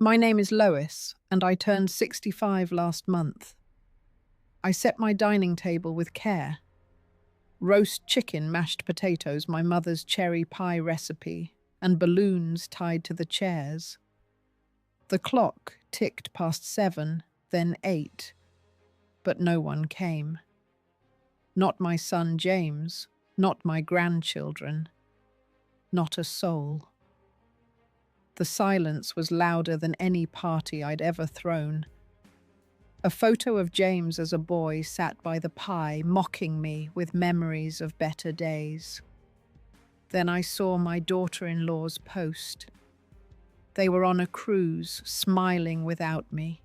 My name is Lois, and I turned 65 last month. I set my dining table with care. Roast chicken, mashed potatoes, my mother's cherry pie recipe, and balloons tied to the chairs. The clock ticked past 7, then 8, but no one came. Not my son James, not my grandchildren, not a soul. The silence was louder than any party I'd ever thrown. A photo of James as a boy sat by the pie, mocking me with memories of better days. Then I saw my daughter-in-law's post. They were on a cruise, smiling without me.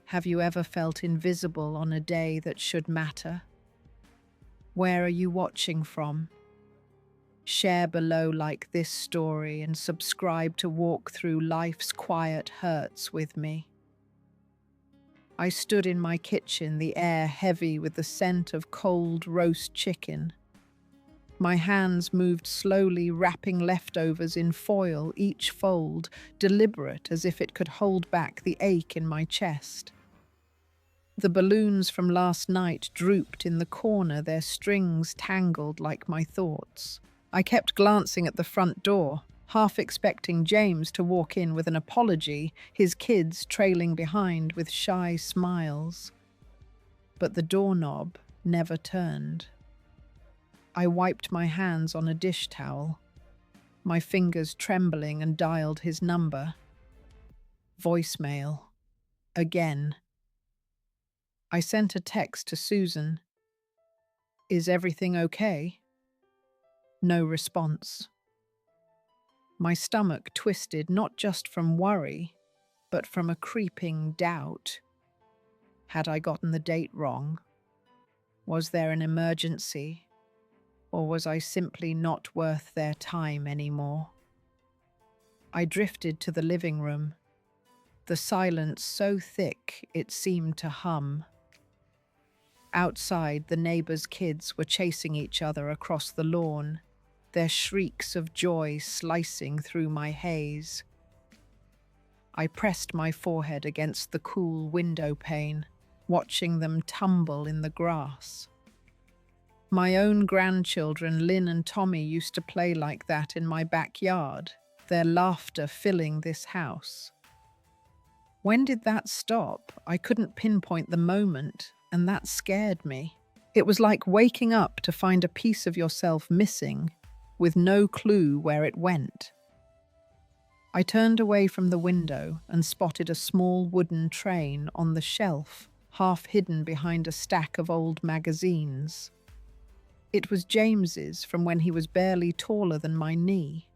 Have you ever felt invisible on a day that should matter? Where are you watching from? Share below like this story and subscribe to walk through life's quiet hurts with me. I stood in my kitchen, the air heavy with the scent of cold roast chicken. My hands moved slowly, wrapping leftovers in foil, each fold deliberate as if it could hold back the ache in my chest. The balloons from last night drooped in the corner, their strings tangled like my thoughts. I kept glancing at the front door, half expecting James to walk in with an apology, his kids trailing behind with shy smiles. But the doorknob never turned. I wiped my hands on a dish towel, my fingers trembling, and dialed his number. Voicemail. Again. I sent a text to Susan. Is everything okay? No response. My stomach twisted, not just from worry, but from a creeping doubt. Had I gotten the date wrong? Was there an emergency? Or was I simply not worth their time anymore? I drifted to the living room, the silence so thick it seemed to hum. Outside, the neighbors' kids were chasing each other across the lawn, their shrieks of joy slicing through my haze. I pressed my forehead against the cool window pane, watching them tumble in the grass. My own grandchildren, Lynn and Tommy, used to play like that in my backyard, their laughter filling this house. When did that stop? I couldn't pinpoint the moment, and that scared me. It was like waking up to find a piece of yourself missing, with no clue where it went. I turned away from the window and spotted a small wooden train on the shelf, half hidden behind a stack of old magazines. It was James's from when he was barely taller than my knee.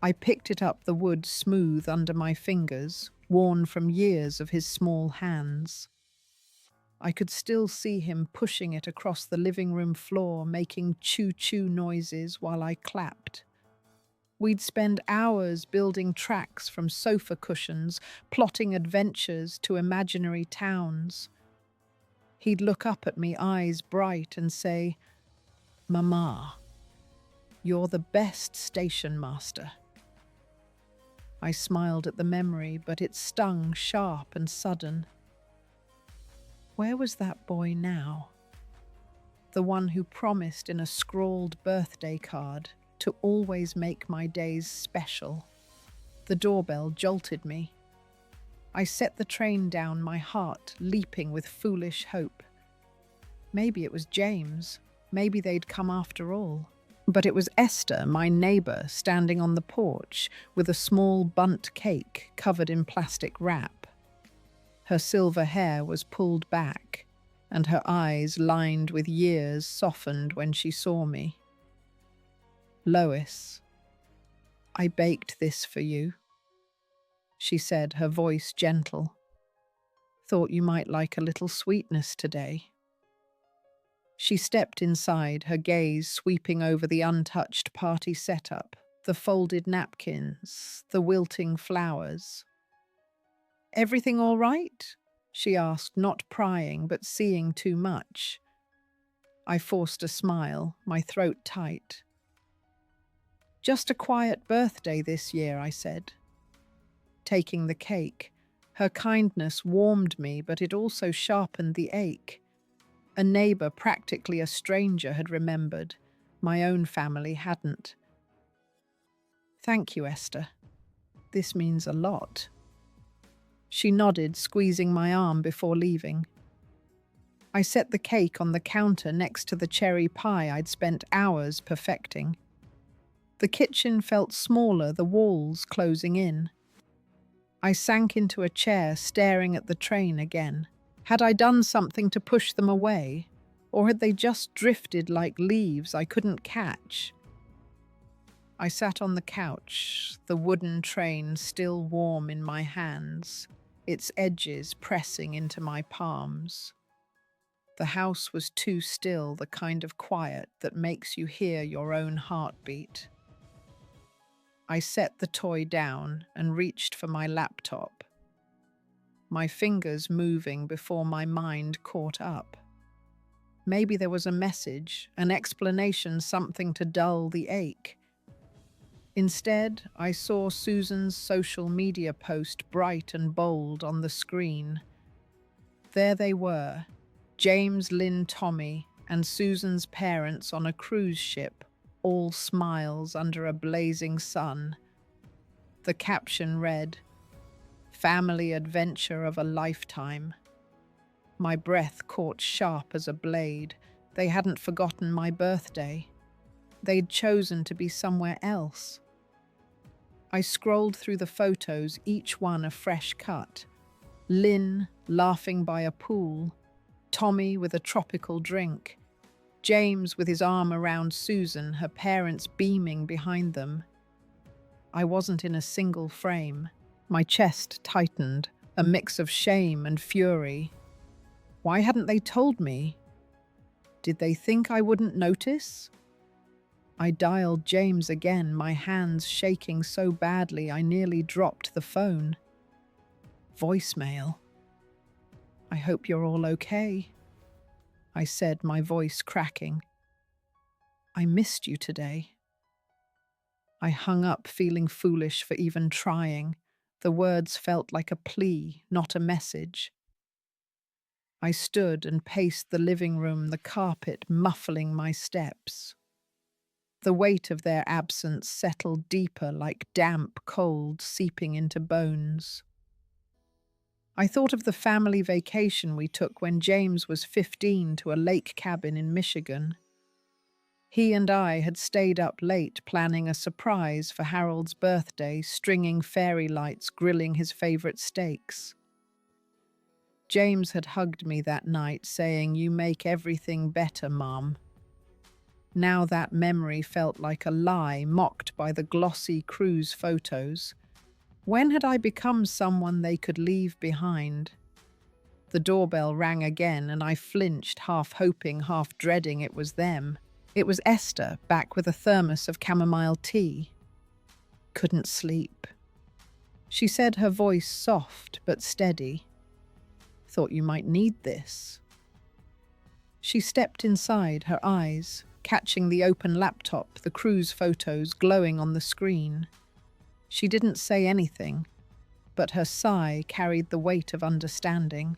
I picked it up, the wood smooth under my fingers, worn from years of his small hands. I could still see him pushing it across the living room floor, making choo-choo noises while I clapped. We'd spend hours building tracks from sofa cushions, plotting adventures to imaginary towns. He'd look up at me, eyes bright, and say, "Mama, you're the best station master." I smiled at the memory, but it stung sharp and sudden. Where was that boy now? The one who promised in a scrawled birthday card to always make my days special. The doorbell jolted me. I set the train down, my heart leaping with foolish hope. Maybe it was James. Maybe they'd come after all. But it was Esther, my neighbor, standing on the porch with a small bundt cake covered in plastic wrap. Her silver hair was pulled back, and her eyes, lined with years, softened when she saw me. "Lois, I baked this for you," she said, her voice gentle. "Thought you might like a little sweetness today." She stepped inside, her gaze sweeping over the untouched party setup, the folded napkins, the wilting flowers. "Everything all right?" she asked, not prying, but seeing too much. I forced a smile, my throat tight. "Just a quiet birthday this year," I said. taking the cake. Her kindness warmed me, but it also sharpened the ache. A neighbor, practically a stranger, had remembered. My own family hadn't. "Thank you, Esther. This means a lot." She nodded, squeezing my arm before leaving. I set the cake on the counter next to the cherry pie I'd spent hours perfecting. The kitchen felt smaller, the walls closing in. I sank into a chair, staring at the train again. Had I done something to push them away? Or had they just drifted like leaves I couldn't catch? I sat on the couch, the wooden train still warm in my hands, its edges pressing into my palms. The house was too still, the kind of quiet that makes you hear your own heartbeat. I set the toy down and reached for my laptop, my fingers moving before my mind caught up. Maybe there was a message, an explanation, something to dull the ache. Instead, I saw Susan's social media post bright and bold on the screen. There they were, James, Lynn, Tommy, and Susan's parents on a cruise ship, all smiles under a blazing sun. The caption read, "Family adventure of a lifetime." My breath caught sharp as a blade. They hadn't forgotten my birthday. They'd chosen to be somewhere else. I scrolled through the photos, each one a fresh cut. Lynn laughing by a pool, Tommy with a tropical drink, James with his arm around Susan, her parents beaming behind them. I wasn't in a single frame. My chest tightened, a mix of shame and fury. Why hadn't they told me? Did they think I wouldn't notice? I dialed James again, my hands shaking so badly I nearly dropped the phone. Voicemail. "I hope you're all okay," I said, my voice cracking. "I missed you today." I hung up, feeling foolish for even trying. The words felt like a plea, not a message. I stood and paced the living room, the carpet muffling my steps. The weight of their absence settled deeper, like damp cold seeping into bones. I thought of the family vacation we took when James was 15 to a lake cabin in Michigan. He and I had stayed up late planning a surprise for Harold's birthday, stringing fairy lights, grilling his favorite steaks. James had hugged me that night, saying, "You make everything better, Mom." Now that memory felt like a lie, mocked by the glossy cruise photos. When had I become someone they could leave behind? The doorbell rang again, and I flinched, half hoping, half dreading it was them. It was Esther, back with a thermos of chamomile tea. Couldn't sleep. She said, her voice soft but steady. "Thought you might need this." She stepped inside, her eyes catching the open laptop, the cruise photos glowing on the screen. She didn't say anything, but her sigh carried the weight of understanding.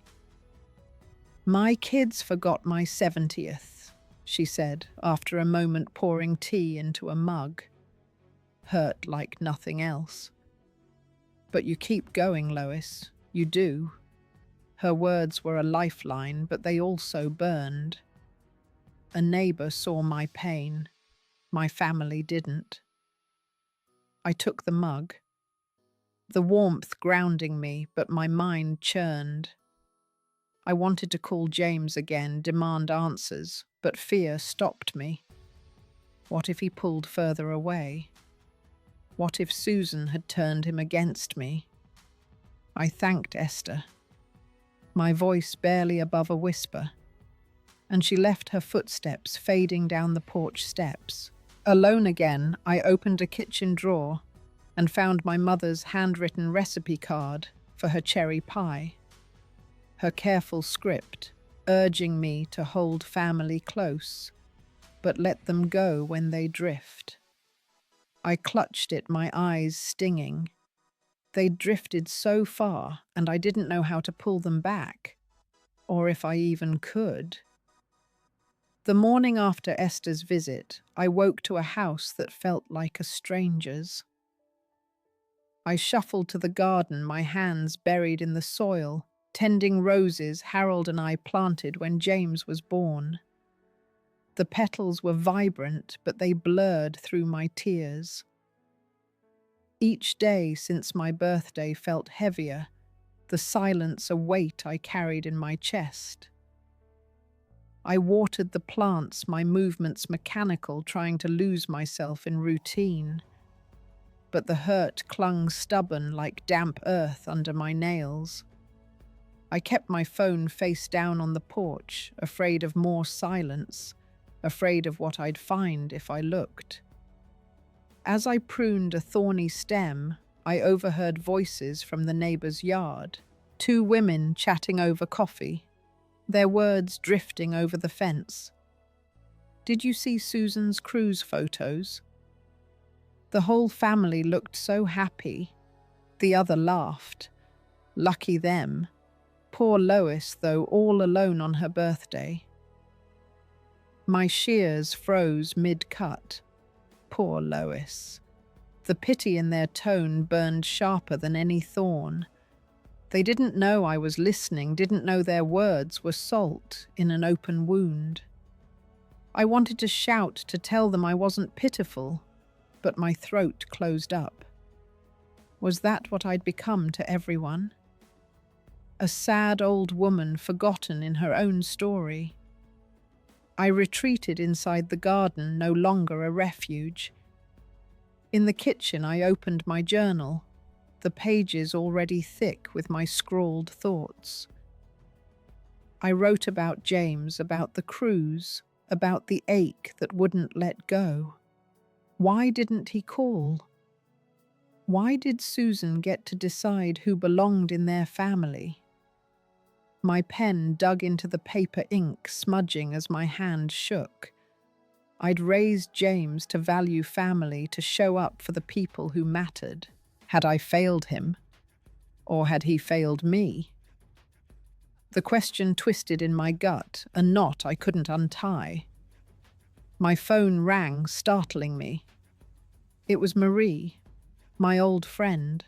"My kids forgot my 70th, she said, after a moment pouring tea into a mug. Hurt like nothing else. "But you keep going, Lois. You do." Her words were a lifeline, but they also burned. A neighbor saw my pain. My family didn't. I took the mug, the warmth grounding me, but my mind churned. I wanted to call James again, demand answers, but fear stopped me. What if he pulled further away? What if Susan had turned him against me? I thanked Esther, my voice barely above a whisper, and she left her footsteps fading down the porch steps. Alone again, I opened a kitchen drawer and found my mother's handwritten recipe card for her cherry pie. Her careful script urging me to hold family close, but let them go when they drift. I clutched it, my eyes stinging. They'd drifted so far, and I didn't know how to pull them back, or if I even could. The morning after Esther's visit, I woke to a house that felt like a stranger's. I shuffled to the garden, my hands buried in the soil, tending roses Harold and I planted when James was born. The petals were vibrant, but they blurred through my tears. Each day since my birthday felt heavier, the silence a weight I carried in my chest. I watered the plants, my movements mechanical, trying to lose myself in routine. But the hurt clung stubborn like damp earth under my nails. I kept my phone face down on the porch, afraid of more silence, afraid of what I'd find if I looked. As I pruned a thorny stem, I overheard voices from the neighbor's yard, 2 women chatting over coffee, their words drifting over the fence. "Did you see Susan's cruise photos?" The whole family looked so happy. The other laughed. Lucky them. Poor Lois, though, all alone on her birthday. My shears froze mid-cut. Poor Lois. The pity in their tone burned sharper than any thorn. They didn't know I was listening, didn't know their words were salt in an open wound. I wanted to shout, to tell them I wasn't pitiful, but my throat closed up. Was that what I'd become to everyone? A sad old woman forgotten in her own story. I retreated inside the garden, no longer a refuge. In the kitchen, I opened my journal, the pages already thick with my scrawled thoughts. I wrote about James, about the cruise, about the ache that wouldn't let go. Why didn't he call? Why did Susan get to decide who belonged in their family? My pen dug into the paper ink, smudging as my hand shook. I'd raised James to value family, to show up for the people who mattered. Had I failed him? Or had he failed me? The question twisted in my gut, a knot I couldn't untie. My phone rang, startling me. It was Marie, my old friend.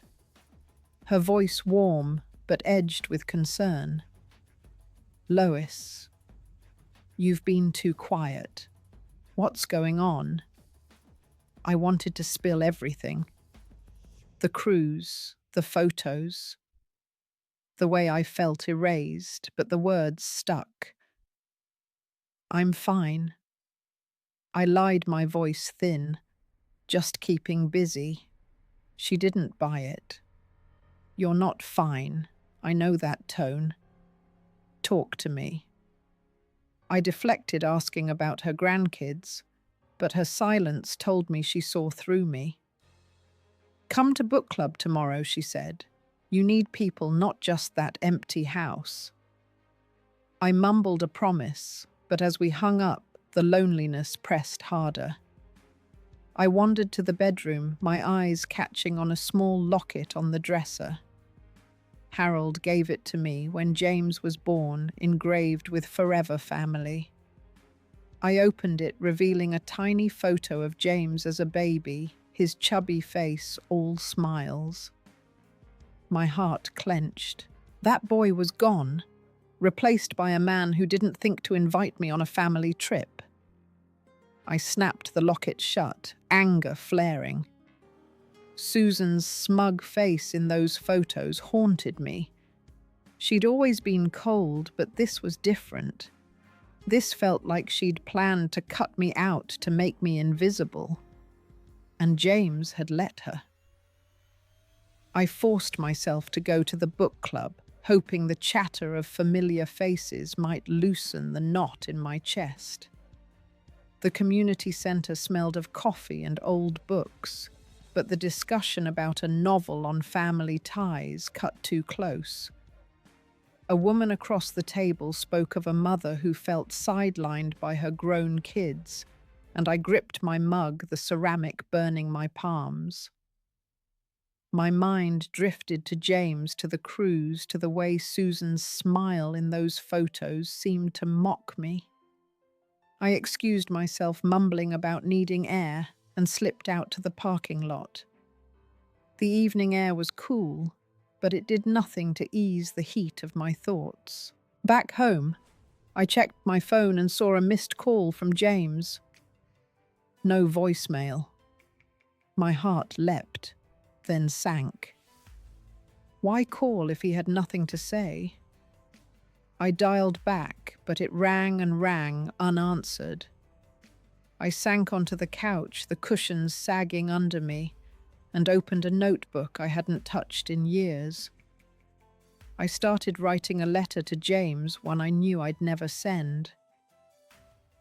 Her voice warm, but edged with concern. "Lois, you've been too quiet. What's going on?" I wanted to spill everything. The cruise, the photos, the way I felt erased, but the words stuck. "I'm fine." I lied, my voice thin, just keeping busy. She didn't buy it. "You're not fine. I know that tone. Talk to me." I deflected, asking about her grandkids, but her silence told me she saw through me. "Come to book club tomorrow," she said. "You need people, not just that empty house." I mumbled a promise, but as we hung up, the loneliness pressed harder. I wandered to the bedroom, my eyes catching on a small locket on the dresser. Harold gave it to me when James was born, engraved with "Forever Family." I opened it, revealing a tiny photo of James as a baby, his chubby face all smiles. My heart clenched. That boy was gone, replaced by a man who didn't think to invite me on a family trip. I snapped the locket shut, anger flaring. Susan's smug face in those photos haunted me. She'd always been cold, but this was different. This felt like she'd planned to cut me out, to make me invisible. And James had let her. I forced myself to go to the book club, hoping the chatter of familiar faces might loosen the knot in my chest. The community center smelled of coffee and old books, but the discussion about a novel on family ties cut too close. A woman across the table spoke of a mother who felt sidelined by her grown kids, and I gripped my mug, the ceramic burning my palms. My mind drifted to James, to the cruise, to the way Susan's smile in those photos seemed to mock me. I excused myself, mumbling about needing air, and slipped out to the parking lot. The evening air was cool, but it did nothing to ease the heat of my thoughts. Back home, I checked my phone and saw a missed call from James. No voicemail. My heart leapt, then sank. Why call if he had nothing to say? I dialed back, but it rang and rang, unanswered. I sank onto the couch, the cushions sagging under me, and opened a notebook I hadn't touched in years. I started writing a letter to James, one I knew I'd never send.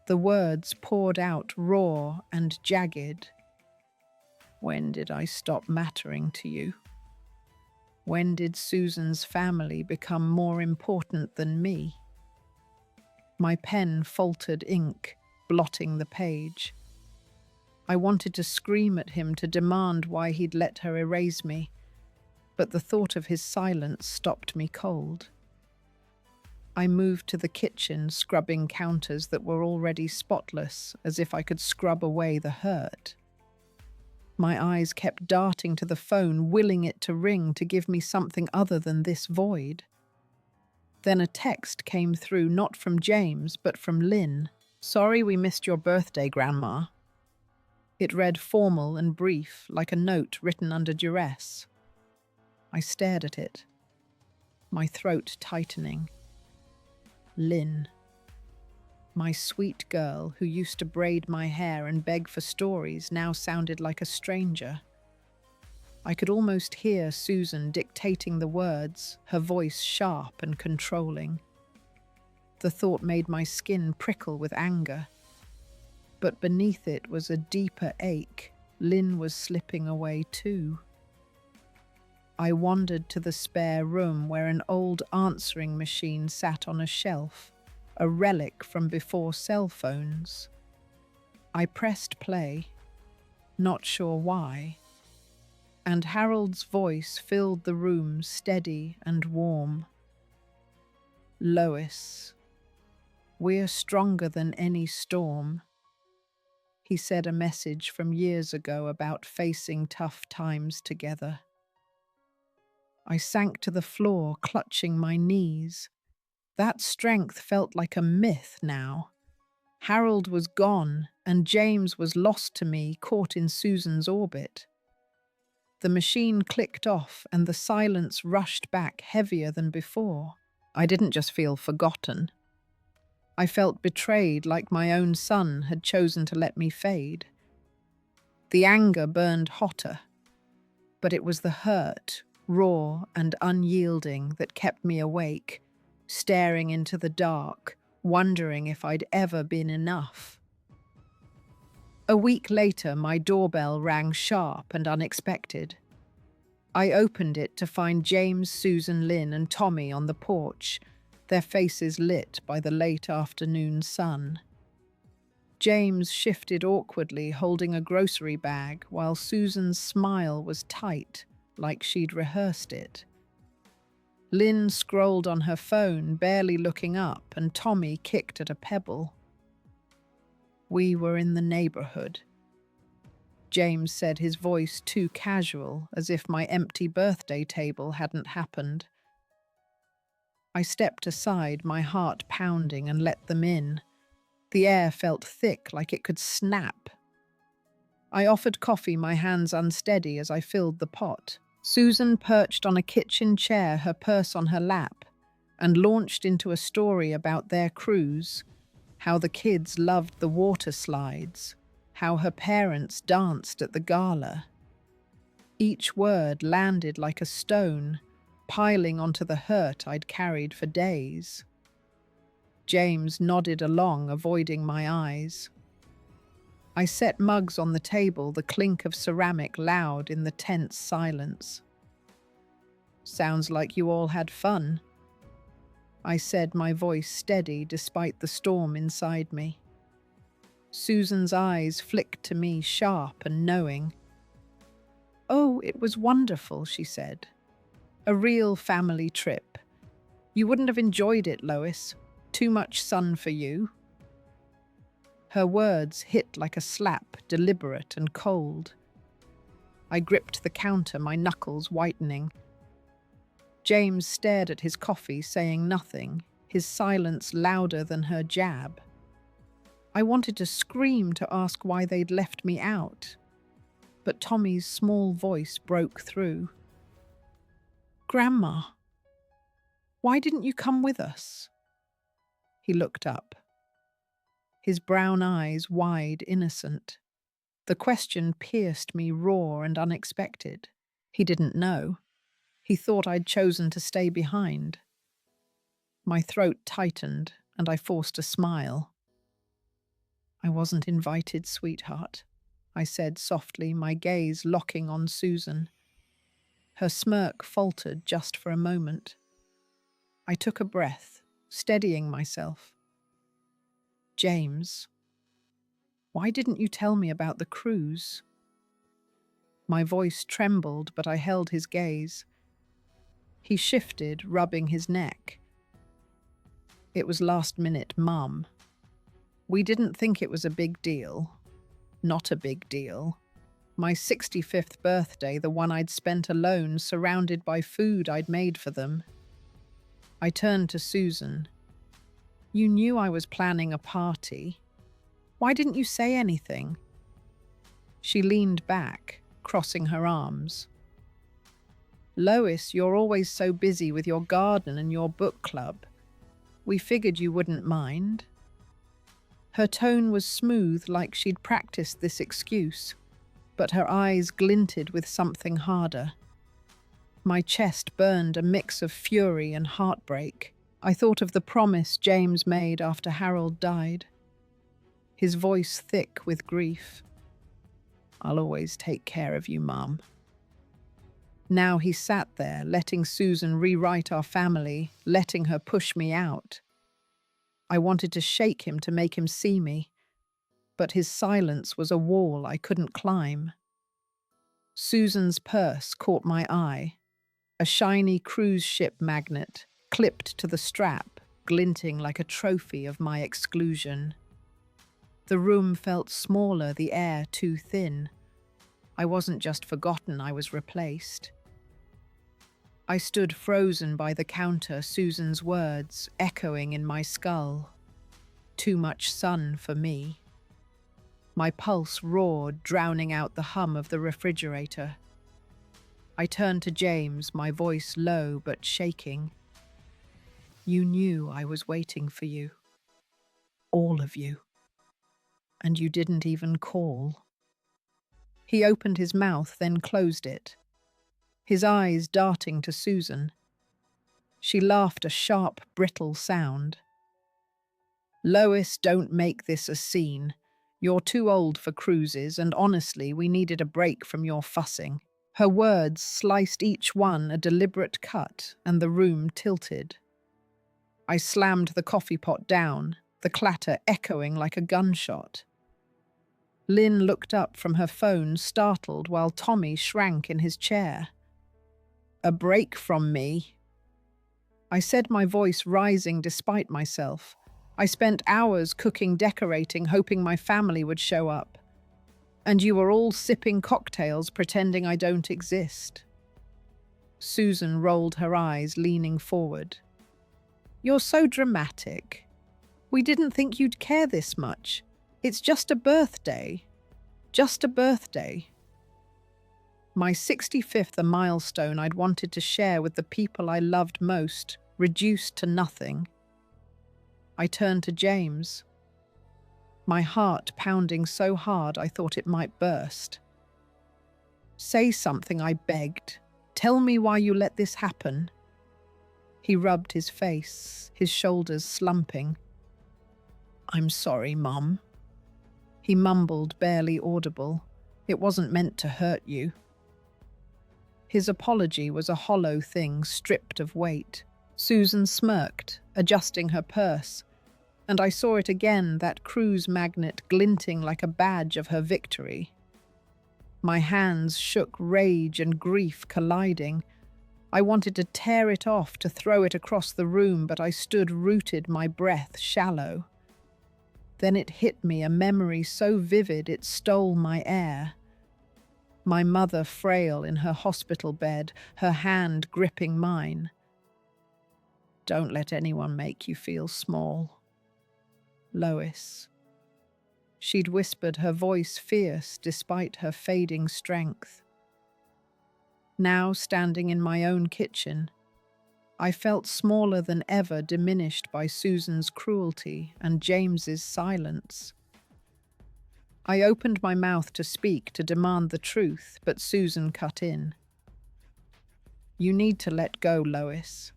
The words poured out raw and jagged. When did I stop mattering to you? When did Susan's family become more important than me? My pen faltered ink, blotting the page. I wanted to scream at him, to demand why he'd let her erase me, but the thought of his silence stopped me cold. I moved to the kitchen, scrubbing counters that were already spotless, as if I could scrub away the hurt. My eyes kept darting to the phone, willing it to ring, to give me something other than this void. Then a text came through, not from James, but from Lynn. "Sorry we missed your birthday, Grandma." It read formal and brief, like a note written under duress. I stared at it, my throat tightening. Lynn. My sweet girl who used to braid my hair and beg for stories now sounded like a stranger. I could almost hear Susan dictating the words, her voice sharp and controlling. The thought made my skin prickle with anger. But beneath it was a deeper ache. Lynn was slipping away too. I wandered to the spare room where an old answering machine sat on a shelf, a relic from before cell phones. I pressed play, not sure why, and Harold's voice filled the room, steady and warm. "Lois, we're stronger than any storm." He said, a message from years ago about facing tough times together. I sank to the floor, clutching my knees. That strength felt like a myth now. Harold was gone, and James was lost to me, caught in Susan's orbit. The machine clicked off, and the silence rushed back, heavier than before. I didn't just feel forgotten. I felt betrayed, like my own son had chosen to let me fade. The anger burned hotter, but it was the hurt, raw and unyielding, that kept me awake, staring into the dark, wondering if I'd ever been enough. A week later, my doorbell rang sharp and unexpected. I opened it to find James, Susan, Lynn, and Tommy on the porch, their faces lit by the late afternoon sun. James shifted awkwardly, holding a grocery bag, while Susan's smile was tight, like she'd rehearsed it. Lynn scrolled on her phone, barely looking up, and Tommy kicked at a pebble. "We were in the neighborhood," James said, his voice too casual, as if my empty birthday table hadn't happened. I stepped aside, my heart pounding, and let them in. The air felt thick, like it could snap. I offered coffee, my hands unsteady as I filled the pot. Susan perched on a kitchen chair, her purse on her lap, and launched into a story about their cruise, how the kids loved the water slides, how her parents danced at the gala. Each word landed like a stone, piling onto the hurt I'd carried for days. James nodded along, avoiding my eyes. I set mugs on the table, the clink of ceramic loud in the tense silence. "Sounds like you all had fun," I said, my voice steady despite the storm inside me. Susan's eyes flicked to me, sharp and knowing. Oh, it was wonderful, she said. A real family trip. You wouldn't have enjoyed it, Lois. Too much sun for you. Her words hit like a slap, deliberate and cold. I gripped the counter, my knuckles whitening. James stared at his coffee, saying nothing, his silence louder than her jab. I wanted to scream to ask why they'd left me out, but Tommy's small voice broke through. Grandma, why didn't you come with us? He looked up, his brown eyes wide, innocent. The question pierced me raw and unexpected. He didn't know. He thought I'd chosen to stay behind. My throat tightened, and I forced a smile. I wasn't invited, sweetheart, I said softly, my gaze locking on Susan. Her smirk faltered just for a moment. I took a breath, steadying myself. James, why didn't you tell me about the cruise? My voice trembled, but I held his gaze. He shifted, rubbing his neck. It was last minute, Mum. We didn't think it was a big deal. Not a big deal. My 65th birthday, the one I'd spent alone, surrounded by food I'd made for them. I turned to Susan. You knew I was planning a party. Why didn't you say anything? She leaned back, crossing her arms. Lois, you're always so busy with your garden and your book club. We figured you wouldn't mind. Her tone was smooth, like she'd practiced this excuse, but her eyes glinted with something harder. My chest burned a mix of fury and heartbreak. I thought of the promise James made after Harold died. His voice thick with grief. I'll always take care of you, Mum. Now he sat there, letting Susan rewrite our family, letting her push me out. I wanted to shake him to make him see me, but his silence was a wall I couldn't climb. Susan's purse caught my eye, a shiny cruise ship magnet, clipped to the strap, glinting like a trophy of my exclusion. The room felt smaller, the air too thin. I wasn't just forgotten, I was replaced. I stood frozen by the counter, Susan's words echoing in my skull. Too much sun for me. My pulse roared, drowning out the hum of the refrigerator. I turned to James, my voice low but shaking. You knew I was waiting for you. All of you. And you didn't even call. He opened his mouth, then closed it, his eyes darting to Susan. She laughed a sharp, brittle sound. Lois, don't make this a scene. You're too old for cruises, and honestly, we needed a break from your fussing. Her words sliced each one a deliberate cut, and the room tilted. I slammed the coffee pot down, the clatter echoing like a gunshot. Lynn looked up from her phone, startled, while Tommy shrank in his chair. A break from me? I said, my voice rising despite myself. I spent hours cooking, decorating, hoping my family would show up. And you were all sipping cocktails, pretending I don't exist. Susan rolled her eyes, leaning forward. You're so dramatic. We didn't think you'd care this much. It's just a birthday. Just a birthday. My 65th, a milestone I'd wanted to share with the people I loved most, reduced to nothing. I turned to James, my heart pounding so hard I thought it might burst. Say something, I begged. Tell me why you let this happen. He rubbed his face, his shoulders slumping. I'm sorry, Mum. He mumbled, barely audible. It wasn't meant to hurt you. His apology was a hollow thing, stripped of weight. Susan smirked, adjusting her purse, and I saw it again, that cruise magnet glinting like a badge of her victory. My hands shook, rage and grief colliding. I wanted to tear it off, to throw it across the room, but I stood rooted, my breath shallow. Then it hit me, a memory so vivid it stole my air. My mother, frail in her hospital bed, her hand gripping mine. "Don't let anyone make you feel small. Lois." She'd whispered, her voice fierce despite her fading strength. Now, standing in my own kitchen, I felt smaller than ever, diminished by Susan's cruelty and James's silence. I opened my mouth to speak, to demand the truth, but Susan cut in. "You need to let go, Lois.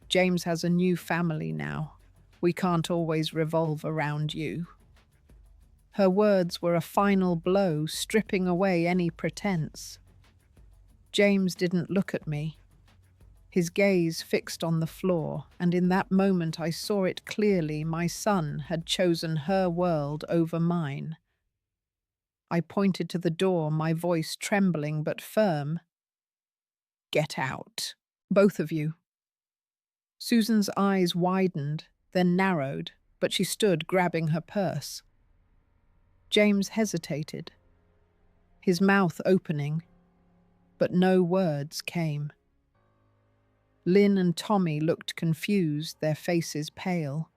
James has a new family now. We can't always revolve around you." Her words were a final blow, stripping away any pretense. James didn't look at me. His gaze fixed on the floor, and in that moment I saw it clearly. My son had chosen her world over mine. I pointed to the door, my voice trembling but firm. "Get out, both of you." Susan's eyes widened, then narrowed, but she stood grabbing her purse. James hesitated, his mouth opening, but no words came. Lynn and Tommy looked confused, their faces pale.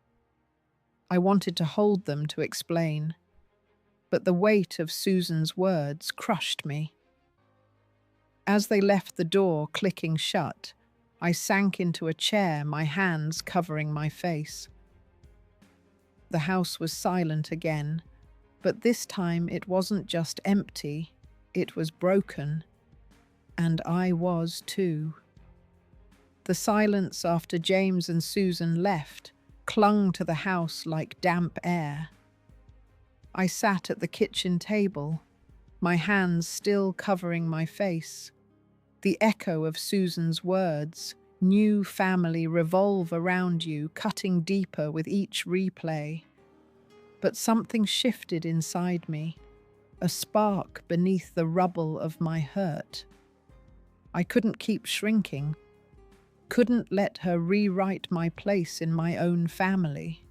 I wanted to hold them, to explain, but the weight of Susan's words crushed me. As they left the door clicking shut, I sank into a chair, my hands covering my face. The house was silent again, but this time it wasn't just empty, it was broken. And I was too. The silence after James and Susan left clung to the house like damp air. I sat at the kitchen table, my hands still covering my face. The echo of Susan's words, "New family revolve around you," cutting deeper with each replay. But something shifted inside me, a spark beneath the rubble of my hurt. I couldn't keep shrinking, couldn't let her rewrite my place in my own family.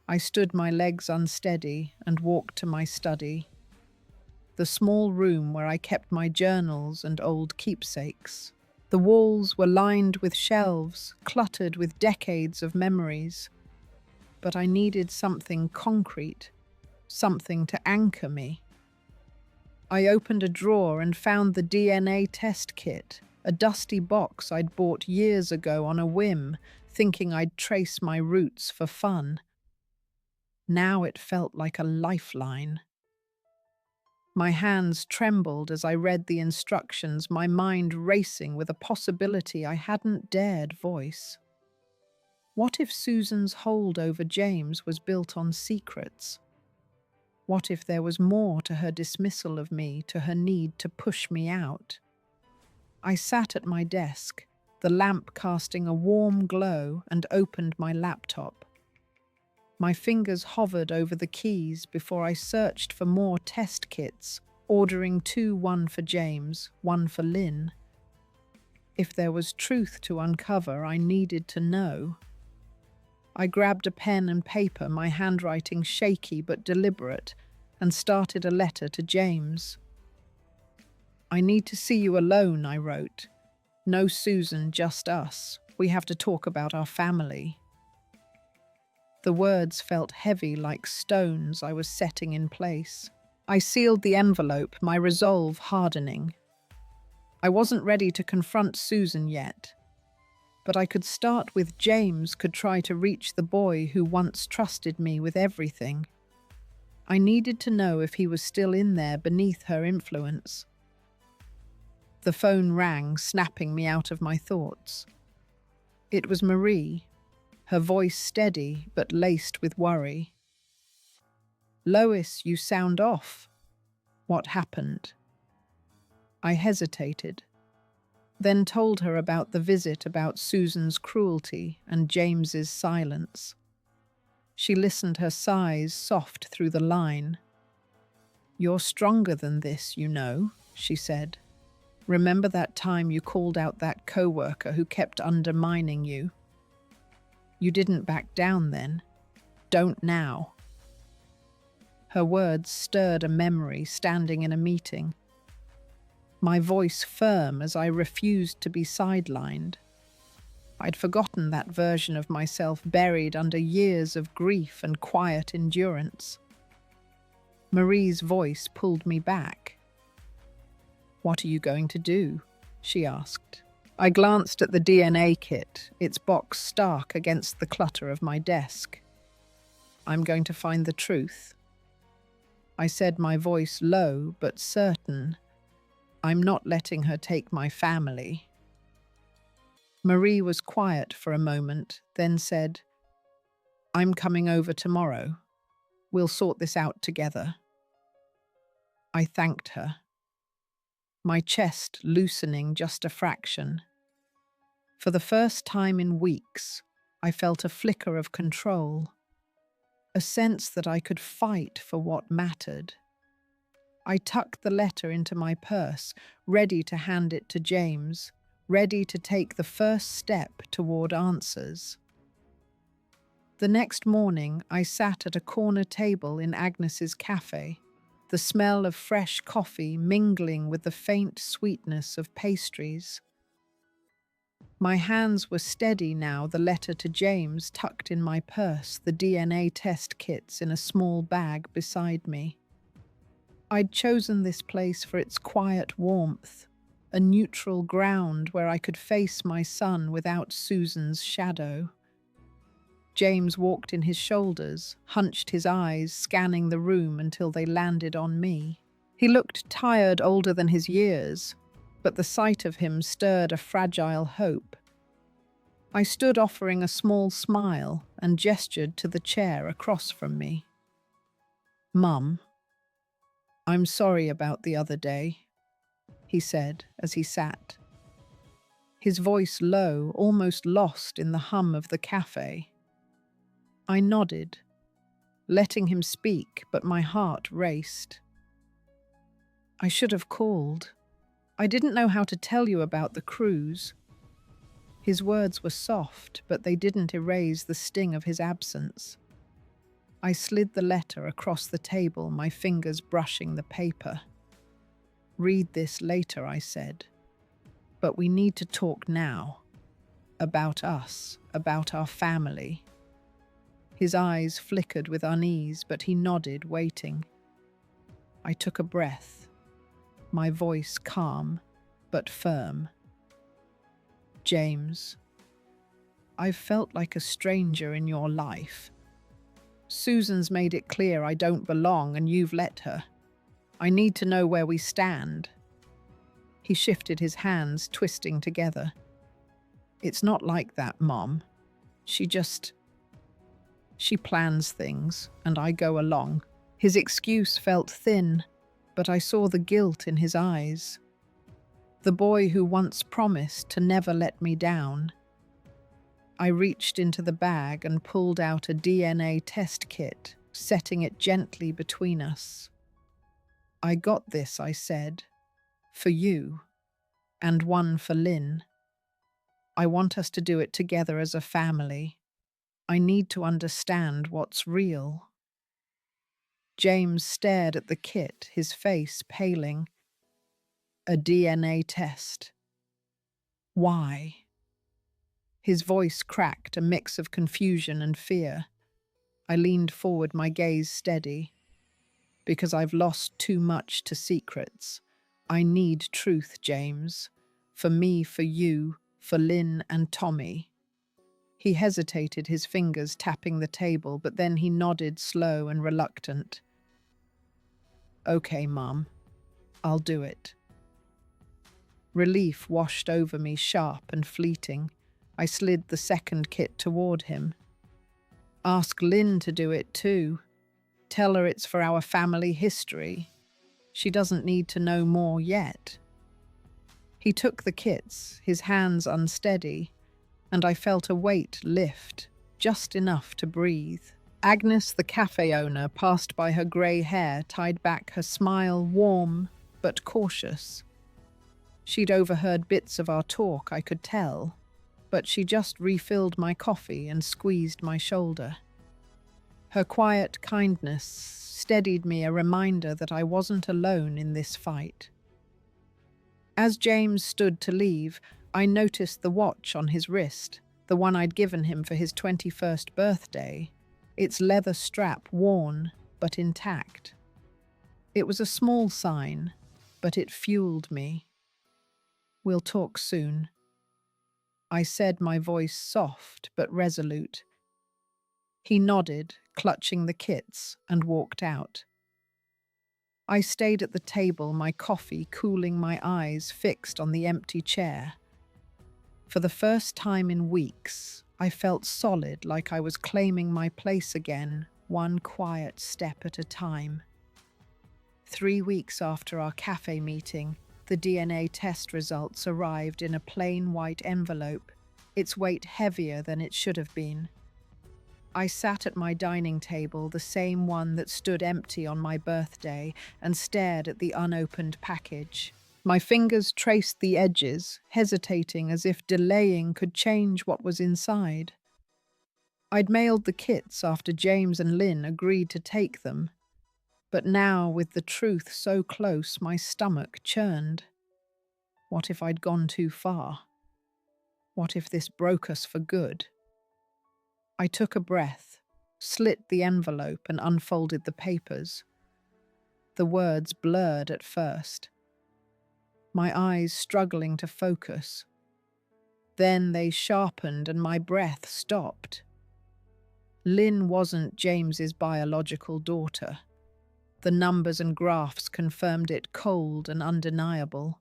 I stood, my legs unsteady, and walked to my study, the small room where I kept my journals and old keepsakes. The walls were lined with shelves, cluttered with decades of memories. But I needed something concrete, something to anchor me. I opened a drawer and found the DNA test kit, a dusty box I'd bought years ago on a whim, thinking I'd trace my roots for fun. Now it felt like a lifeline. My hands trembled as I read the instructions, my mind racing with a possibility I hadn't dared voice. What if Susan's hold over James was built on secrets? What if there was more to her dismissal of me, to her need to push me out? I sat at my desk, the lamp casting a warm glow, and opened my laptop. My fingers hovered over the keys before I searched for more test kits, ordering two, one for James, one for Lynn. If there was truth to uncover, I needed to know. I grabbed a pen and paper, my handwriting shaky but deliberate, and started a letter to James. "I need to see you alone," I wrote. "No Susan, just us. We have to talk about our family." The words felt heavy, like stones I was setting in place. I sealed the envelope, my resolve hardening. I wasn't ready to confront Susan yet, but I could start with James, could try to reach the boy who once trusted me with everything. I needed to know if he was still in there beneath her influence. The phone rang, snapping me out of my thoughts. It was Marie, her voice steady but laced with worry. "Lois, you sound off. What happened?" I hesitated, then told her about the visit, about Susan's cruelty and James's silence. She listened, her sighs soft through the line. "You're stronger than this, you know," she said. "Remember that time you called out that coworker who kept undermining you? You didn't back down then. Don't now." Her words stirred a memory standing in a meeting. My voice firm as I refused to be sidelined. I'd forgotten that version of myself buried under years of grief and quiet endurance. Marie's voice pulled me back. "What are you going to do?" she asked. I glanced at the DNA kit, its box stark against the clutter of my desk. "I'm going to find the truth," I said, my voice low but certain. "I'm not letting her take my family." Marie was quiet for a moment, then said, "I'm coming over tomorrow. We'll sort this out together." I thanked her, my chest loosening just a fraction. For the first time in weeks, I felt a flicker of control, a sense that I could fight for what mattered. I tucked the letter into my purse, ready to hand it to James, ready to take the first step toward answers. The next morning, I sat at a corner table in Agnes's cafe, the smell of fresh coffee mingling with the faint sweetness of pastries. My hands were steady now, the letter to James tucked in my purse, the DNA test kits in a small bag beside me. I'd chosen this place for its quiet warmth, a neutral ground where I could face my son without Susan's shadow. James walked in his shoulders, hunched his eyes, scanning the room until they landed on me. He looked tired, older than his years, but the sight of him stirred a fragile hope. I stood offering a small smile and gestured to the chair across from me. "Mum, I'm sorry about the other day," he said as he sat, his voice low, almost lost in the hum of the cafe. I nodded, letting him speak, but my heart raced. "I should have called. I didn't know how to tell you about the cruise." His words were soft, but they didn't erase the sting of his absence. I slid the letter across the table, my fingers brushing the paper. "Read this later," I said. "But we need to talk now. About us, about our family." His eyes flickered with unease, but he nodded, waiting. I took a breath, my voice calm but firm. "James, I've felt like a stranger in your life. Susan's made it clear I don't belong and you've let her. I need to know where we stand." He shifted his hands, twisting together. "It's not like that, Mom. She plans things, and I go along." His excuse felt thin, but I saw the guilt in his eyes. The boy who once promised to never let me down. I reached into the bag and pulled out a DNA test kit, setting it gently between us. "I got this," I said, "for you, and one for Lynn. I want us to do it together as a family. I need to understand what's real." James stared at the kit, his face paling. "A DNA test. Why?" His voice cracked, a mix of confusion and fear. I leaned forward, my gaze steady. "Because I've lost too much to secrets. I need truth, James. For me, for you, for Lynn and Tommy." He hesitated, his fingers tapping the table, but then he nodded, slow and reluctant. "Okay, Mum, I'll do it." Relief washed over me, sharp and fleeting. I slid the second kit toward him. "Ask Lynn to do it too. Tell her it's for our family history. She doesn't need to know more yet." He took the kits, his hands unsteady, and I felt a weight lift, just enough to breathe. Agnes, the cafe owner, passed by, her grey hair tied back, her smile warm but cautious. She'd overheard bits of our talk, I could tell, but she just refilled my coffee and squeezed my shoulder. Her quiet kindness steadied me, a reminder that I wasn't alone in this fight. As James stood to leave, I noticed the watch on his wrist, the one I'd given him for his 21st birthday, its leather strap worn but intact. It was a small sign, but it fueled me. "We'll talk soon," I said, my voice soft but resolute. He nodded, clutching the kits, and walked out. I stayed at the table, my coffee cooling, my eyes fixed on the empty chair. For the first time in weeks, I felt solid, like I was claiming my place again, one quiet step at a time. 3 weeks after our cafe meeting, the DNA test results arrived in a plain white envelope, its weight heavier than it should have been. I sat at my dining table, the same one that stood empty on my birthday, and stared at the unopened package. My fingers traced the edges, hesitating as if delaying could change what was inside. I'd mailed the kits after James and Lynn agreed to take them, but now, with the truth so close, my stomach churned. What if I'd gone too far? What if this broke us for good? I took a breath, slit the envelope and unfolded the papers. The words blurred at first, my eyes struggling to focus. Then they sharpened and my breath stopped. Lynn wasn't James's biological daughter. The numbers and graphs confirmed it, cold and undeniable.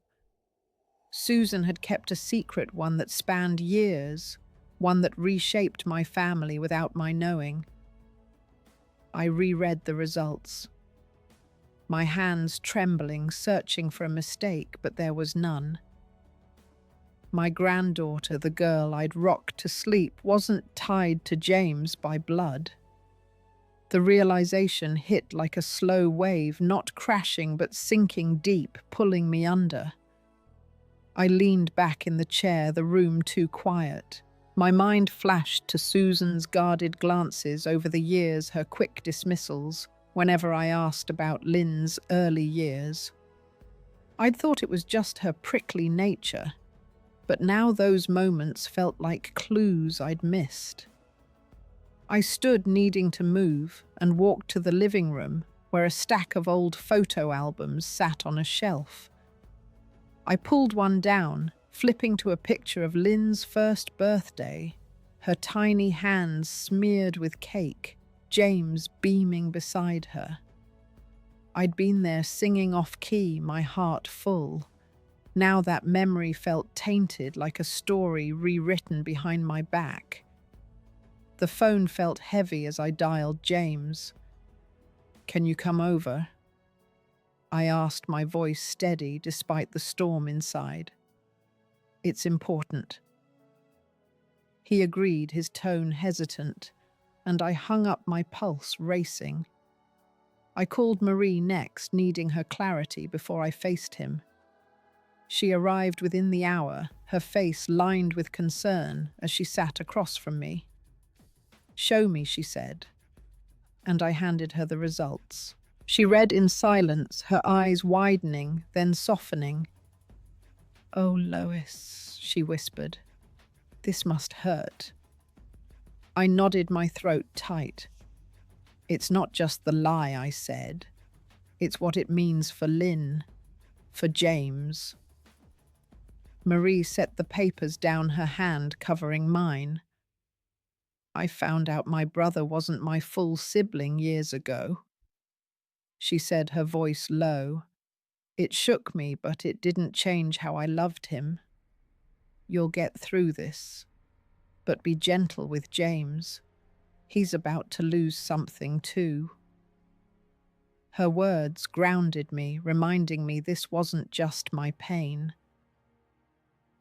Susan had kept a secret, one that spanned years, one that reshaped my family without my knowing. I reread the results, my hands trembling, searching for a mistake, but there was none. My granddaughter, the girl I'd rocked to sleep, wasn't tied to James by blood. The realization hit like a slow wave, not crashing but sinking deep, pulling me under. I leaned back in the chair, the room too quiet. My mind flashed to Susan's guarded glances over the years, her quick dismissals whenever I asked about Lynn's early years. I'd thought it was just her prickly nature, but now those moments felt like clues I'd missed. I stood, needing to move, and walked to the living room, where a stack of old photo albums sat on a shelf. I pulled one down, flipping to a picture of Lynn's first birthday, her tiny hands smeared with cake, James beaming beside her. I'd been there singing off-key, my heart full. Now that memory felt tainted, like a story rewritten behind my back. The phone felt heavy as I dialed James. "Can you come over?" I asked, my voice steady despite the storm inside. "It's important." He agreed, his tone hesitant, and I hung up, my pulse racing. I called Marie next, needing her clarity before I faced him. She arrived within the hour, her face lined with concern as she sat across from me. "Show me," she said, and I handed her the results. She read in silence, her eyes widening, then softening. "Oh, Lois," she whispered, "this must hurt." I nodded, my throat tight. "It's not just the lie," I said. "It's what it means for Lynn, for James." Marie set the papers down, her hand covering mine. "I found out my brother wasn't my full sibling years ago," she said, her voice low. "It shook me, but it didn't change how I loved him. You'll get through this, but be gentle with James. He's about to lose something too." Her words grounded me, reminding me this wasn't just my pain.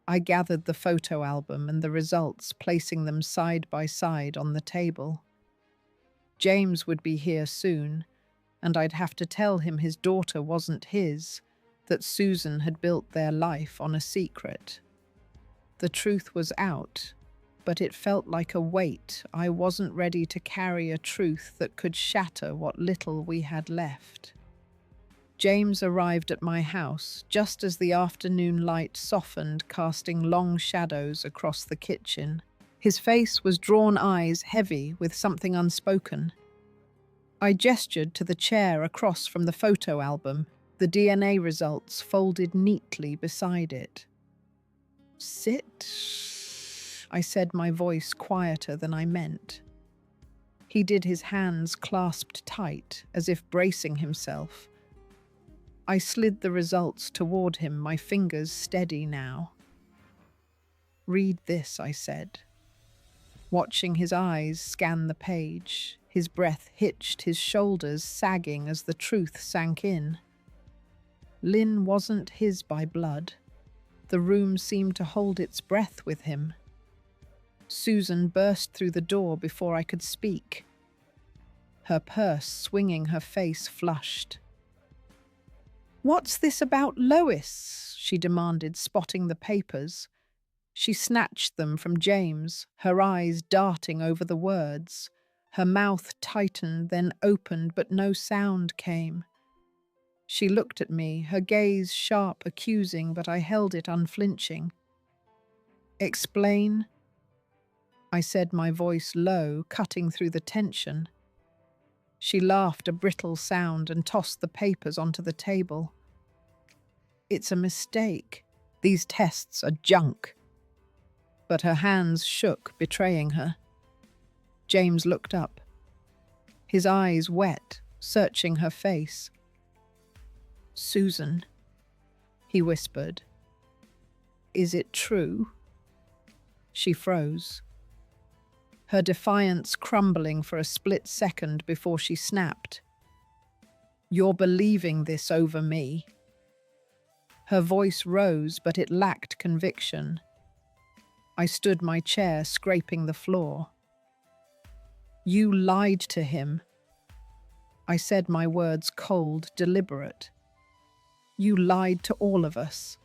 I gathered the photo album and the results, placing them side by side on the table. James would be here soon, and I'd have to tell him his daughter wasn't his, that Susan had built their life on a secret. The truth was out, but it felt like a weight. I wasn't ready to carry a truth that could shatter what little we had left. James arrived at my house just as the afternoon light softened, casting long shadows across the kitchen. His face was drawn eyes, heavy with something unspoken. I gestured to the chair across from the photo album, the DNA results folded neatly beside it. "Sit," I said, my voice quieter than I meant. He did, his hands clasped tight, as if bracing himself. I slid the results toward him, my fingers steady now. "Read this," I said. Watching his eyes scan the page, his breath hitched, his shoulders sagging as the truth sank in. Lynn wasn't his by blood. The room seemed to hold its breath with him. Susan burst through the door before I could speak. Her purse swinging, her face flushed. "What's this about Lois?" she demanded, spotting the papers. She snatched them from James, her eyes darting over the words. Her mouth tightened, then opened, but no sound came. She looked at me, her gaze sharp, accusing, but I held it unflinching. "Explain?" I said, my voice low, cutting through the tension. She laughed a brittle sound and tossed the papers onto the table. "It's a mistake. These tests are junk." But her hands shook, betraying her. James looked up, his eyes wet, searching her face. "Susan," he whispered, "is it true?" She froze, her defiance crumbling for a split second before she snapped. "You're believing this over me." Her voice rose, but it lacked conviction. I stood my chair, scraping the floor. "You lied to him." I said, my words cold, deliberate. "You lied to all of us."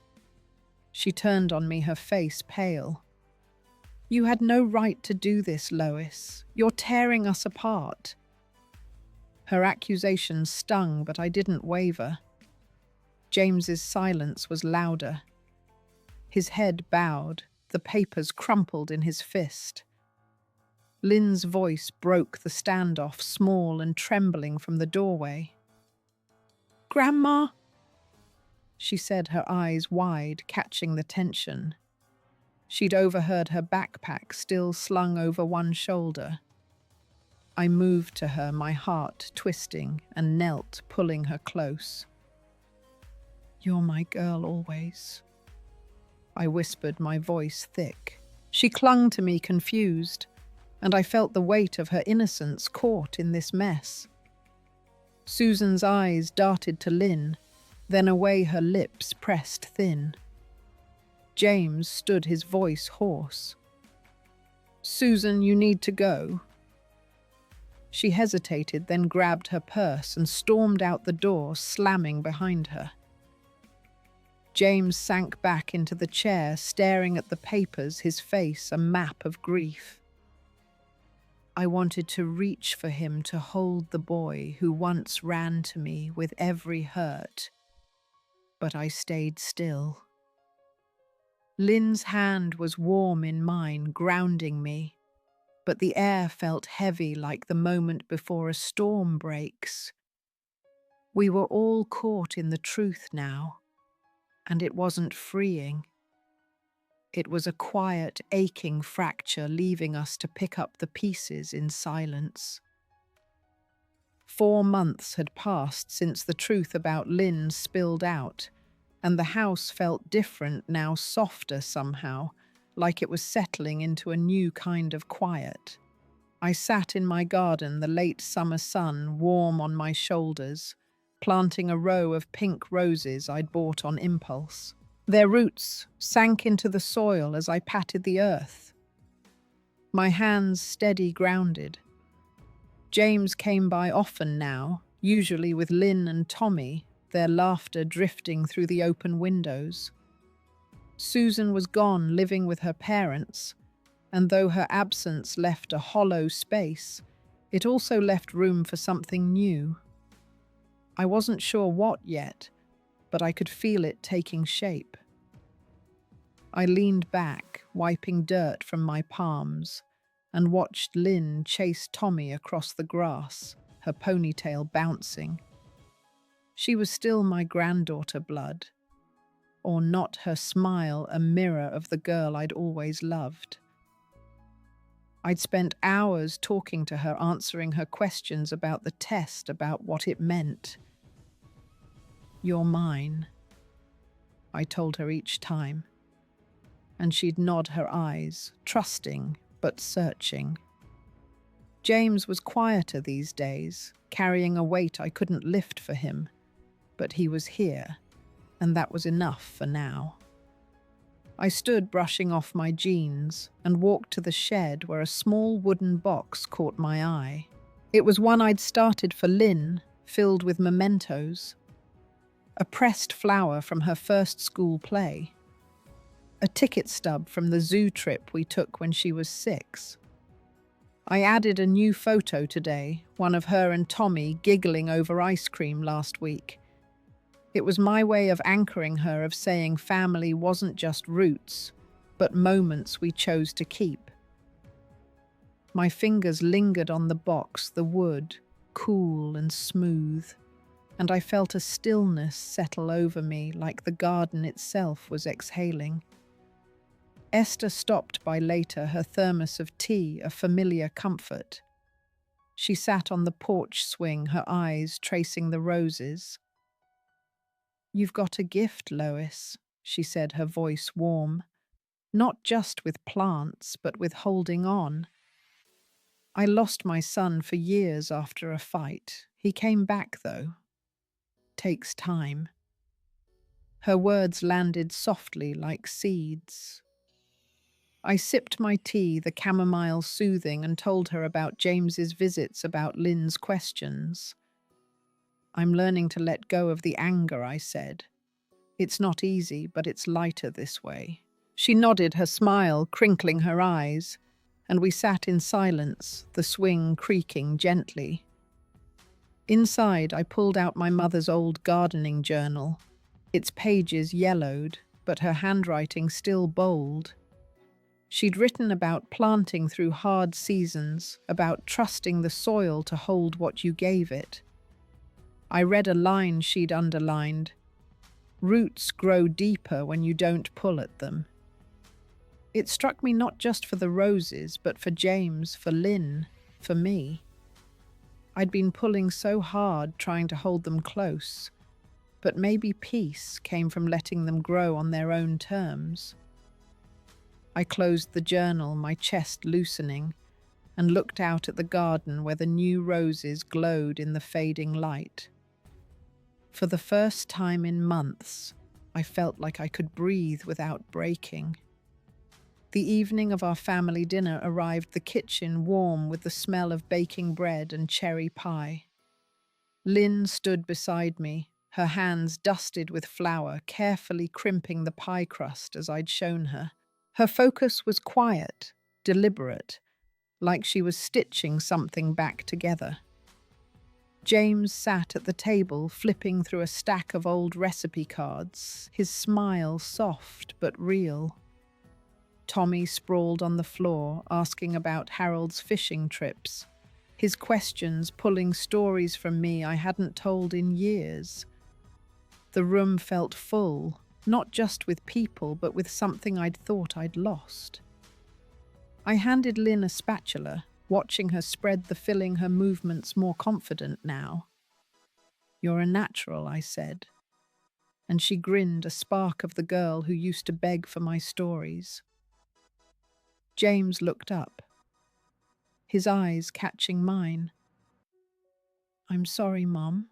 She turned on me, her face pale. "You had no right to do this, Lois. You're tearing us apart." Her accusations stung, but I didn't waver. James's silence was louder. His head bowed, the papers crumpled in his fist. Lynn's voice broke the standoff, small and trembling from the doorway. "Grandma," she said, her eyes wide, catching the tension. She'd overheard her backpack still slung over one shoulder. I moved to her, my heart twisting, and knelt, pulling her close. "You're my girl always," I whispered, my voice thick. She clung to me, confused, and I felt the weight of her innocence caught in this mess. Susan's eyes darted to Lynn, then away, her lips pressed thin. James stood, his voice hoarse. "Susan, you need to go." She hesitated, then grabbed her purse and stormed out the door, slamming behind her. James sank back into the chair, staring at the papers, his face a map of grief. I wanted to reach for him, to hold the boy who once ran to me with every hurt, but I stayed still. Lynn's hand was warm in mine, grounding me, but the air felt heavy, like the moment before a storm breaks. We were all caught in the truth now, and it wasn't freeing. It was a quiet, aching fracture, leaving us to pick up the pieces in silence. 4 months had passed since the truth about Lynn spilled out, and the house felt different now, softer somehow, like it was settling into a new kind of quiet. I sat in my garden, the late summer sun warm on my shoulders, planting a row of pink roses I'd bought on impulse. Their roots sank into the soil as I patted the earth, my hands steady, grounded. James came by often now, usually with Lynn and Tommy, their laughter drifting through the open windows. Susan was gone, living with her parents, and though her absence left a hollow space, it also left room for something new. I wasn't sure what yet, but I could feel it taking shape. I leaned back, wiping dirt from my palms, and watched Lynn chase Tommy across the grass, her ponytail bouncing. She was still my granddaughter blood, or not her smile a mirror of the girl I'd always loved. I'd spent hours talking to her, answering her questions about the test, about what it meant. "You're mine," I told her each time, and she'd nod her eyes, trusting but searching. James was quieter these days, carrying a weight I couldn't lift for him, but he was here, and that was enough for now. I stood brushing off my jeans and walked to the shed where a small wooden box caught my eye. It was one I'd started for Lynn, filled with mementos. A pressed flower from her first school play. A ticket stub from the zoo trip we took when she was 6. I added a new photo today, one of her and Tommy giggling over ice cream last week. It was my way of anchoring her, of saying family wasn't just roots, but moments we chose to keep. My fingers lingered on the box, the wood, cool and smooth, and I felt a stillness settle over me, like the garden itself was exhaling. Esther stopped by later, her thermos of tea a familiar comfort. She sat on the porch swing, her eyes tracing the roses. "You've got a gift, Lois," she said, her voice warm. "Not just with plants, but with holding on. I lost my son for years after a fight. He came back, though. Takes time." Her words landed softly like seeds. I sipped my tea, the chamomile soothing, and told her about James's visits, about Lynn's questions. "I'm learning to let go of the anger," I said. "It's not easy, but it's lighter this way." She nodded, her smile crinkling her eyes, and we sat in silence, the swing creaking gently. Inside, I pulled out my mother's old gardening journal, its pages yellowed, but her handwriting still bold. She'd written about planting through hard seasons, about trusting the soil to hold what you gave it. I read a line she'd underlined: "Roots grow deeper when you don't pull at them." It struck me, not just for the roses, but for James, for Lynn, for me. I'd been pulling so hard, trying to hold them close, but maybe peace came from letting them grow on their own terms. I closed the journal, my chest loosening, and looked out at the garden where the new roses glowed in the fading light. For the first time in months, I felt like I could breathe without breaking. The evening of our family dinner arrived, the kitchen warm with the smell of baking bread and cherry pie. Lynn stood beside me, her hands dusted with flour, carefully crimping the pie crust as I'd shown her. Her focus was quiet, deliberate, like she was stitching something back together. James sat at the table, flipping through a stack of old recipe cards, his smile soft but real. Tommy sprawled on the floor, asking about Harold's fishing trips, his questions pulling stories from me I hadn't told in years. The room felt full, not just with people, but with something I'd thought I'd lost. I handed Lynn a spatula, watching her spread the filling, her movements more confident now. "You're a natural," I said, and she grinned, a spark of the girl who used to beg for my stories. James looked up, his eyes catching mine. "I'm sorry, Mom,"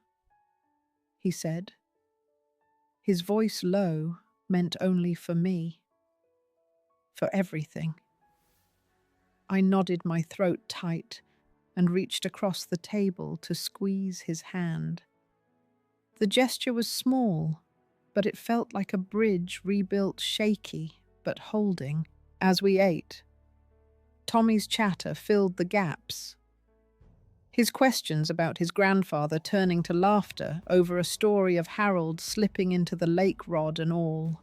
he said. His voice low, meant only for me. For everything. I nodded, my throat tight. and reached across the table to squeeze his hand. The gesture was small, but it felt like a bridge rebuilt, shaky but holding. As we ate, Tommy's chatter filled the gaps. His questions about his grandfather turning to laughter over a story of Harold slipping into the lake, rod and all.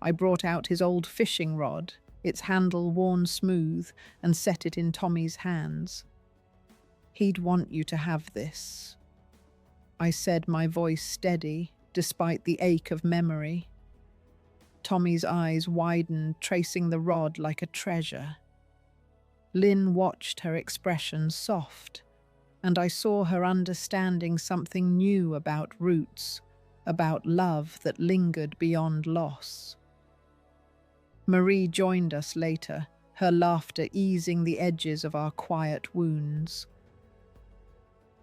I brought out his old fishing rod, its handle worn smooth, and set it in Tommy's hands. "He'd want you to have this," I said, my voice steady, despite the ache of memory. Tommy's eyes widened, tracing the rod like a treasure. Lynn watched, her expression soft, and I saw her understanding something new about roots, about love that lingered beyond loss. Marie joined us later, her laughter easing the edges of our quiet wounds.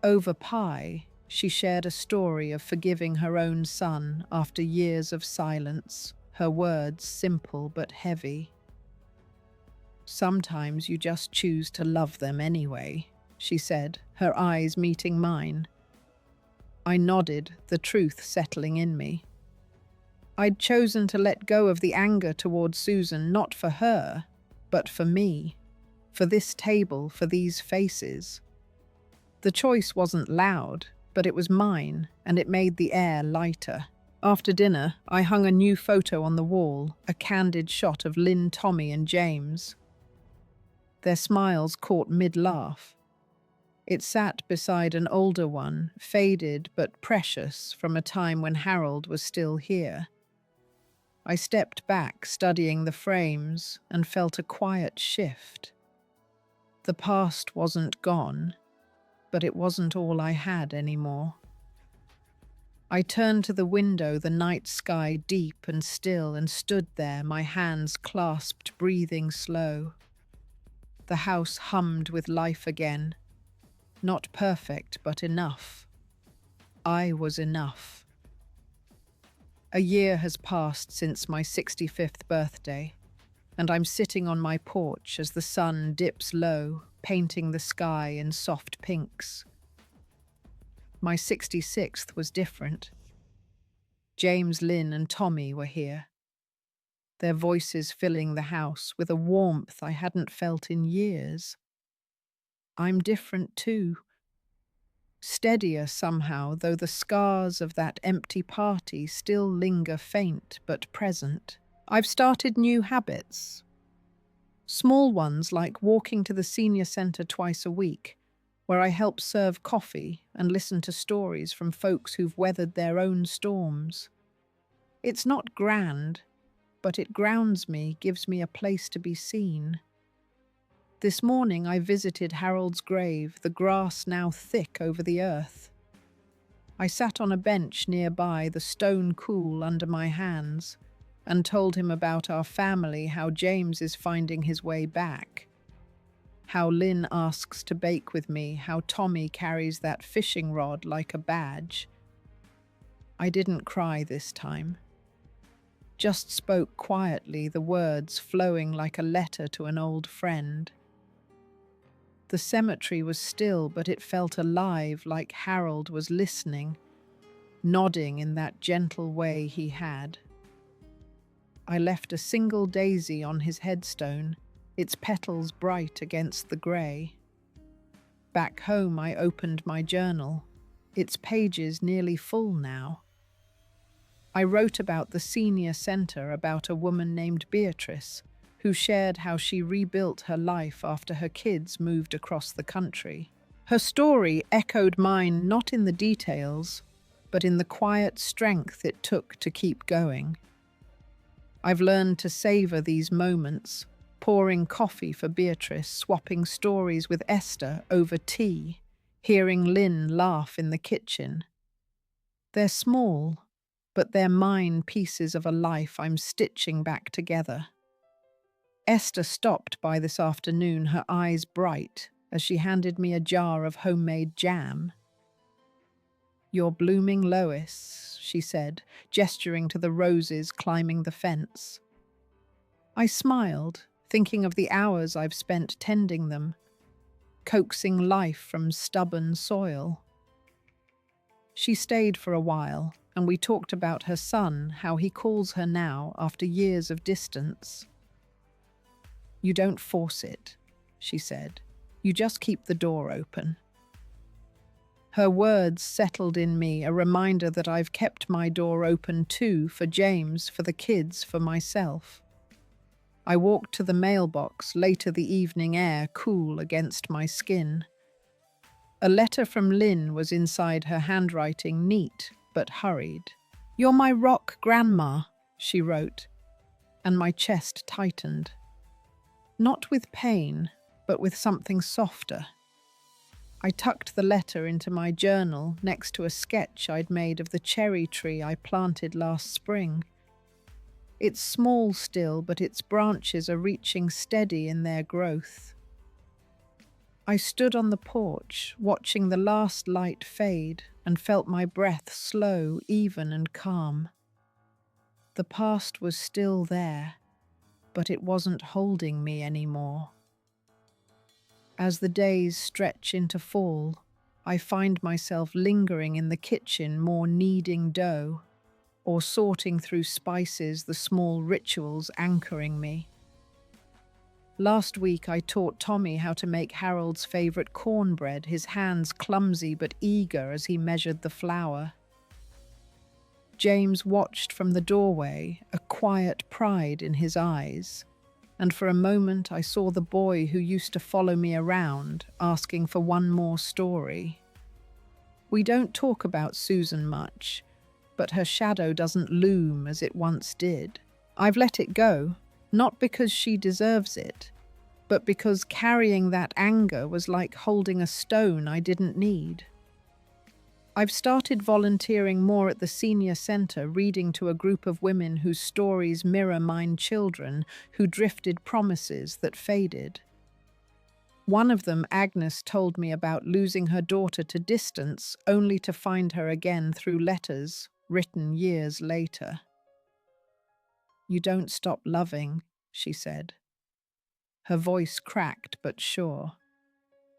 Over pie, she shared a story of forgiving her own son after years of silence, her words simple but heavy. "Sometimes you just choose to love them anyway," she said, her eyes meeting mine. I nodded, the truth settling in me. I'd chosen to let go of the anger towards Susan, not for her, but for me, for this table, for these faces. The choice wasn't loud, but it was mine, and it made the air lighter. After dinner, I hung a new photo on the wall, a candid shot of Lynn, Tommy, and James. Their smiles caught mid-laugh. It sat beside an older one, faded but precious from a time when Harold was still here. I stepped back, studying the frames, and felt a quiet shift. The past wasn't gone, but it wasn't all I had anymore. I turned to the window, the night sky deep and still, and stood there, my hands clasped, breathing slow. The house hummed with life again. Not perfect, but enough. I was enough. A year has passed since my 65th birthday, and I'm sitting on my porch as the sun dips low, painting the sky in soft pinks. My 66th was different. James, Lynn, and Tommy were here, their voices filling the house with a warmth I hadn't felt in years. I'm different too. Steadier somehow, though the scars of that empty party still linger faint but present. I've started new habits. Small ones like walking to the senior centre twice a week, where I help serve coffee and listen to stories from folks who've weathered their own storms. It's not grand, but it grounds me, gives me a place to be seen. This morning I visited Harold's grave, the grass now thick over the earth. I sat on a bench nearby, the stone cool under my hands, and told him about our family, how James is finding his way back, how Lynn asks to bake with me, how Tommy carries that fishing rod like a badge. I didn't cry this time. Just spoke quietly, the words flowing like a letter to an old friend. The cemetery was still, but it felt alive, like Harold was listening, nodding in that gentle way he had. I left a single daisy on his headstone, its petals bright against the grey. Back home I opened my journal, its pages nearly full now. I wrote about the senior centre, about a woman named Beatrice, who shared how she rebuilt her life after her kids moved across the country. Her story echoed mine, not in the details, but in the quiet strength it took to keep going. I've learned to savour these moments, pouring coffee for Beatrice, swapping stories with Esther over tea, hearing Lynn laugh in the kitchen. They're small, but they're mine, pieces of a life I'm stitching back together. Esther stopped by this afternoon, her eyes bright, as she handed me a jar of homemade jam. "You're blooming, Lois," she said, gesturing to the roses climbing the fence. I smiled, thinking of the hours I've spent tending them. coaxing life from stubborn soil. She stayed for a while, and we talked about her son, how he calls her now after years of distance. "You don't force it," she said. "You just keep the door open." Her words settled in me, a reminder that I've kept my door open too, for James, for the kids, for myself. I walked to the mailbox, later the evening air cool against my skin. A letter from Lynn was inside, her handwriting neat but hurried. "You're my rock, Grandma," she wrote, and my chest tightened. Not with pain, but with something softer. I tucked the letter into my journal next to a sketch I'd made of the cherry tree I planted last spring. It's small still, but its branches are reaching steady in their growth. I stood on the porch, watching the last light fade, and felt my breath slow, even and calm. The past was still there, but it wasn't holding me anymore. As the days stretch into fall, I find myself lingering in the kitchen, more kneading dough, or sorting through spices, the small rituals anchoring me. Last week I taught Tommy how to make Harold's favorite cornbread, his hands clumsy but eager as he measured the flour. James watched from the doorway, a quiet pride in his eyes, and for a moment I saw the boy who used to follow me around, asking for one more story. We don't talk about Susan much, but her shadow doesn't loom as it once did. I've let it go, not because she deserves it, but because carrying that anger was like holding a stone I didn't need. I've started volunteering more at the senior center, reading to a group of women whose stories mirror mine, children who drifted promises that faded. One of them, Agnes, told me about losing her daughter to distance, only to find her again through letters written years later. "You don't stop loving," she said. Her voice cracked but sure.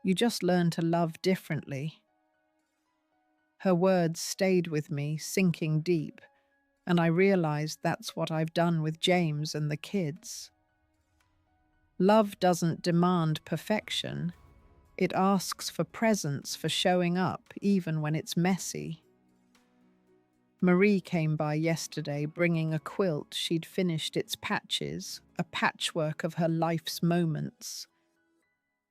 "You just learn to love differently." Her words stayed with me, sinking deep, and I realized that's what I've done with James and the kids. Love doesn't demand perfection. It asks for presence, for showing up, even when it's messy. Marie came by yesterday, bringing a quilt she'd finished its patches, a patchwork of her life's moments.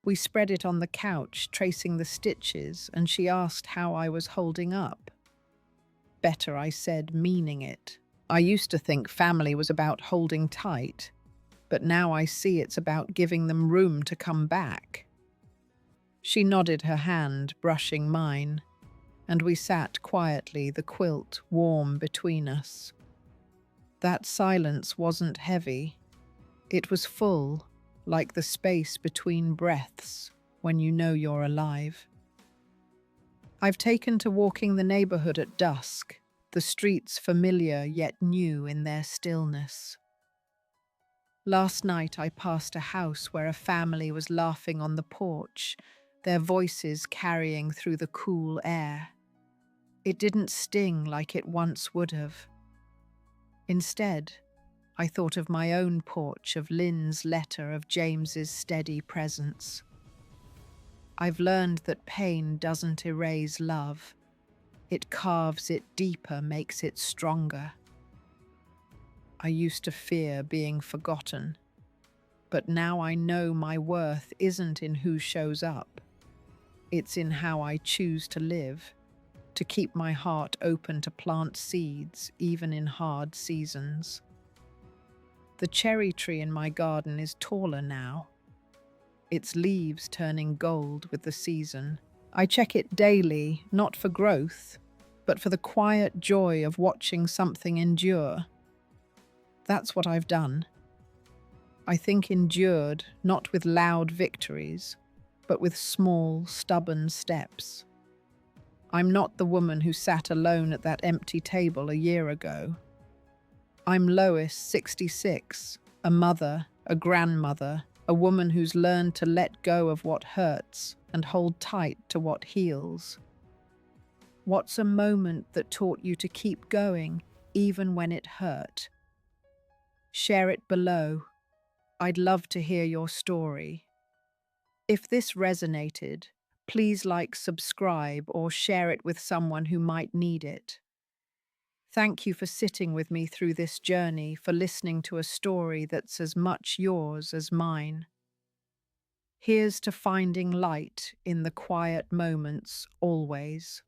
We spread it on the couch, tracing the stitches, and she asked how I was holding up. "Better," I said, meaning it. I used to think family was about holding tight, but now I see it's about giving them room to come back. She nodded her hand, brushing mine, and we sat quietly, the quilt warm between us. That silence wasn't heavy. It was full, like the space between breaths when you know you're alive. I've taken to walking the neighborhood at dusk, the streets familiar yet new in their stillness. Last night I passed a house where a family was laughing on the porch, their voices carrying through the cool air. It didn't sting like it once would have. Instead, I thought of my own porch, of Lynn's letter, of James's steady presence. I've learned that pain doesn't erase love. It carves it deeper, makes it stronger. I used to fear being forgotten, but now I know my worth isn't in who shows up. It's in how I choose to live, to keep my heart open to plant seeds, even in hard seasons. The cherry tree in my garden is taller now, its leaves turning gold with the season. I check it daily, not for growth, but for the quiet joy of watching something endure. That's what I've done. I think endured, not with loud victories, but with small, stubborn steps. I'm not the woman who sat alone at that empty table a year ago. I'm Lois, 66, a mother, a grandmother, a woman who's learned to let go of what hurts and hold tight to what heals. What's a moment that taught you to keep going even when it hurt? Share it below. I'd love to hear your story. If this resonated, please like, subscribe, or share it with someone who might need it. Thank you for sitting with me through this journey, for listening to a story that's as much yours as mine. Here's to finding light in the quiet moments always.